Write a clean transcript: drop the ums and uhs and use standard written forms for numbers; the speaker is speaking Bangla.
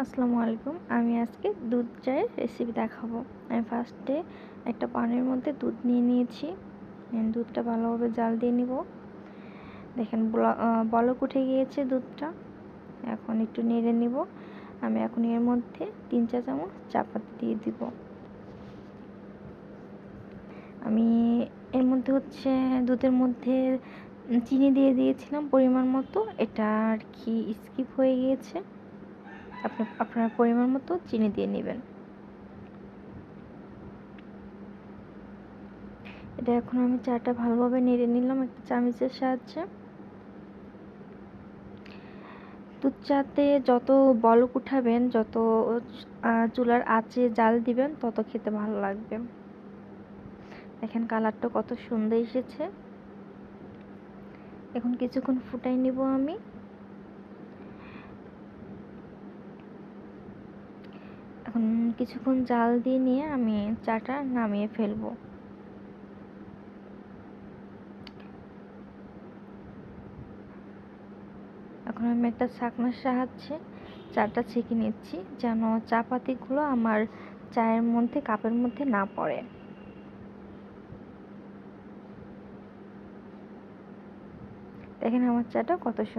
আসসালামু আলাইকুম। আমি আজকে দুধ চায়ের রেসিপি দেখাবো। আমি ফার্স্টে একটা পানির মধ্যে দুধ নিয়ে নিয়েছি। দুধটা ভালোভাবে জাল দিয়ে নিব। দেখেন বলক উঠে গিয়েছে দুধটা। এখন একটু নেড়ে নিব। আমি এখন এর মধ্যে 3 চা চামচ চা পাতা দিয়ে দিব। আমি এর মধ্যে দুধের মধ্যে চিনি দিয়ে দিয়েছিলাম পরিমাণ মতো। এটা আর কি স্কিপ হয়ে গিয়েছে। আপনার পরিমাণ মতো চিনি দিয়ে নেবেন। এটা এখন আমি চাটা ভালোভাবে নেড়ে নিলাম একটা চামচের সাহায্যে। দুধ চাতে যত বলক উঠাবেন, যত চুলার আঁচে জাল দিবেন, তত খেতে ভালো লাগবে। দেখেন কালারটা কত সুন্দর এসেছে। এখন কিছুক্ষণ ফুটাই নিব আমি। এখন কিছুক্ষণ জাল দিয়ে নিয়ে আমি চাটা নামিয়ে ফেলবো। এখন আমি একটা ছাঁকনার সাহায্যে চাটা ছেঁকে নিচ্ছি, যেন চা পাতিগুলো আমার চায়ের মধ্যে, কাপের মধ্যে না পড়ে। দেখেন আমার চাটা কত সুন্দর।